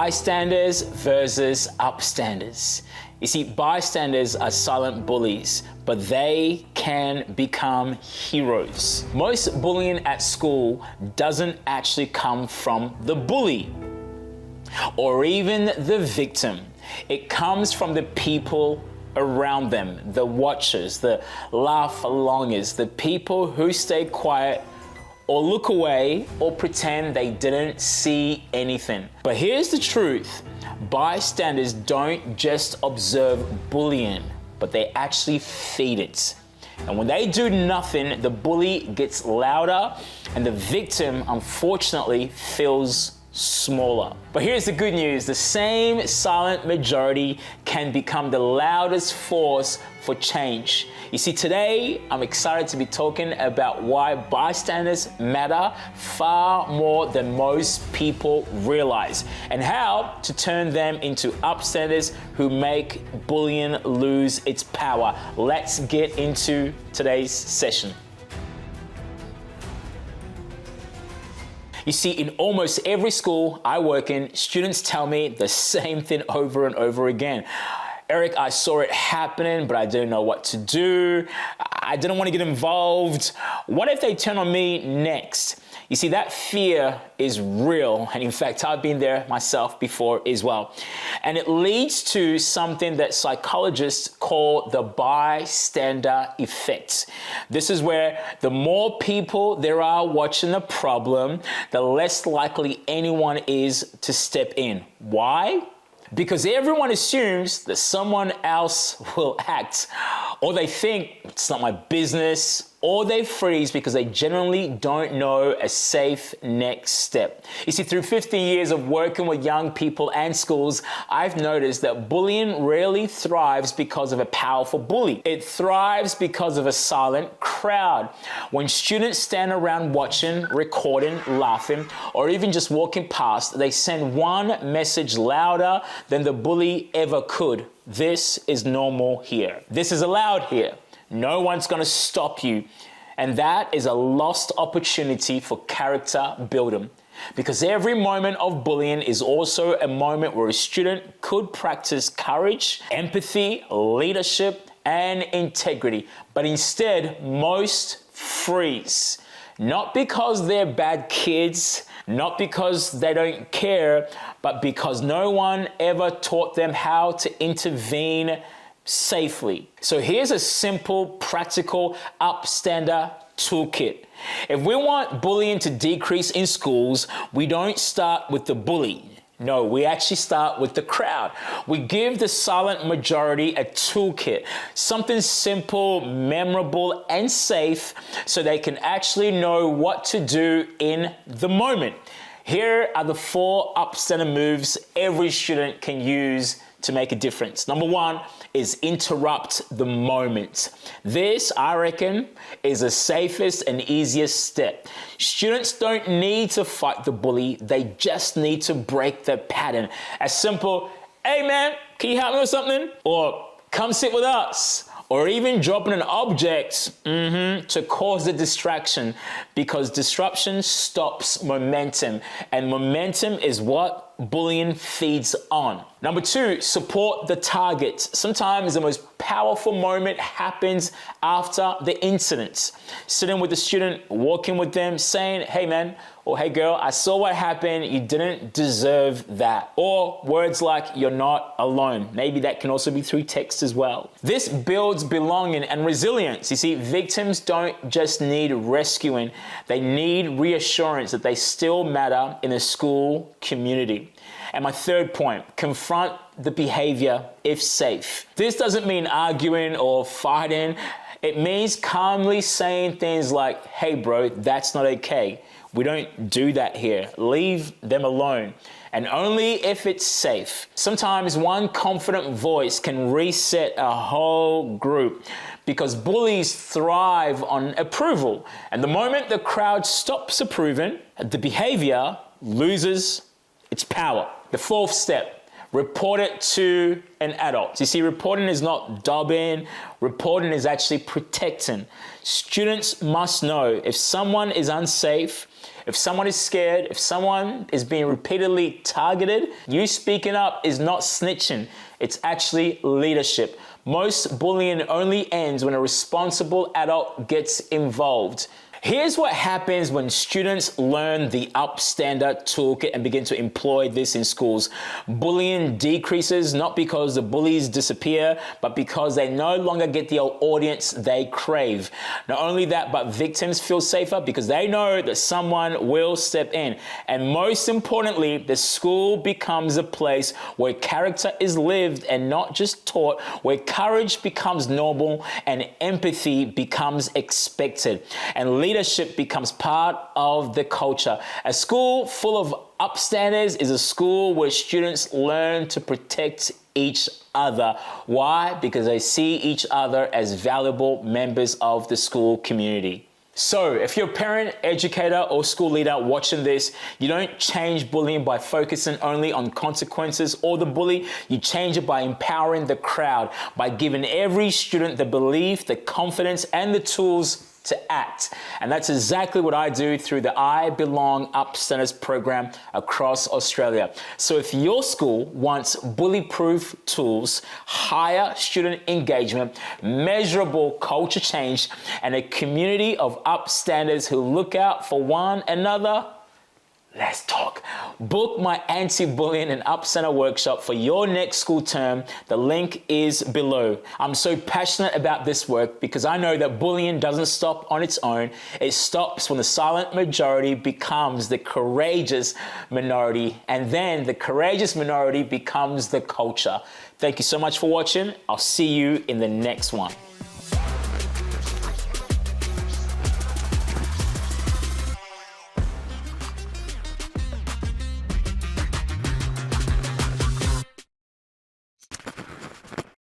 Bystanders versus Upstanders. You see, bystanders are silent bullies, but they can become heroes. Most bullying at school doesn't actually come from the bully or even the victim. It comes from the people around them, the watchers, the laugh-alongers, the people who stay quiet or look away or pretend they didn't see anything. But here's the truth. Bystanders don't just observe bullying, but they actually feed it. And when they do nothing, the bully gets louder and the victim, unfortunately, feels smaller. But here's the good news. The same silent majority can become the loudest force for change. You see, today I'm excited to be talking about why bystanders matter far more than most people realize, and how to turn them into upstanders who make bullying lose its power. Let's get into today's session. You see, in almost every school I work in, students tell me the same thing over and over again. Eric, I saw it happening, but I didn't know what to do. I didn't want to get involved. What if they turn on me next? You see, that fear is real. And in fact, I've been there myself before as well. And it leads to something that psychologists call the Bystander Effect. This is where the more people there are watching the problem, the less likely anyone is to step in. Why? Because everyone assumes that someone else will act, or they think it's not my business, or they freeze because they genuinely don't know a safe next step. You see, through 50 years of working with young people and schools, I've noticed that bullying rarely thrives because of a powerful bully. It thrives because of a silent crowd. When students stand around watching, recording, laughing, or even just walking past, they send one message louder than the bully ever could. This is normal here. This is allowed here. No one's going to stop you. And that is a lost opportunity for character building. Because every moment of bullying is also a moment where a student could practice courage, empathy, leadership, and integrity. But instead, most freeze. Not because they're bad kids, not because they don't care, but because no one ever taught them how to intervene safely. So here's a simple, practical Upstander toolkit. If we want bullying to decrease in schools, we don't start with the bully. No, we actually start with the crowd. We give the silent majority a toolkit, something simple, memorable, and safe so they can actually know what to do in the moment. Here are the 4 Upstander moves every student can use to make a difference. Number 1 is interrupt the moment. This, I reckon, is the safest and easiest step. Students don't need to fight the bully, they just need to break the pattern. As simple, hey man, can you help me with something? Or come sit with us. Or even dropping an object to cause a distraction, because disruption stops momentum, and momentum is what bullying feeds on. Number 2, support the target. Sometimes the most powerful moment happens after the incident. Sitting with the student, walking with them, saying, hey man, or hey girl, I saw what happened, you didn't deserve that. Or words like, you're not alone. Maybe that can also be through text as well. This builds belonging and resilience. You see, victims don't just need rescuing, they need reassurance that they still matter in the school community. And my 3rd point, confront the behavior if safe. This doesn't mean arguing or fighting. It means calmly saying things like, hey bro, that's not okay. We don't do that here. Leave them alone. And only if it's safe. Sometimes one confident voice can reset a whole group, because bullies thrive on approval. And the moment the crowd stops approving, the behavior loses its power. The 4th step, report it to an adult. You see, reporting is not dobbing, reporting is actually protecting. Students must know if someone is unsafe, If someone is scared, if someone is being repeatedly targeted, you speaking up is not snitching. It's actually leadership. Most bullying only ends when a responsible adult gets involved. Here's what happens when students learn the Upstander toolkit and begin to employ this in schools. Bullying decreases not because the bullies disappear, but because they no longer get the audience they crave. Not only that, but victims feel safer because they know that someone will step in. And most importantly, the school becomes a place where character is lived and not just taught, where courage becomes normal and empathy becomes expected. And leadership becomes part of the culture. A school full of Upstanders is a school where students learn to protect each other. Why? Because they see each other as valuable members of the school community. So if you're a parent, educator, or school leader watching this, you don't change bullying by focusing only on consequences or the bully. You change it by empowering the crowd, by giving every student the belief, the confidence, and the tools to act. And that's exactly what I do through the I Belong Upstanders program across Australia. So if your school wants bully-proof tools, higher student engagement, measurable culture change, and a community of Upstanders who look out for one another, let's talk. Book my anti-bullying and Upstander workshop for your next school term. The link is below. I'm so passionate about this work because I know that bullying doesn't stop on its own. It stops when the silent majority becomes the courageous minority, and then the courageous minority becomes the culture. Thank you so much for watching. I'll see you in the next one.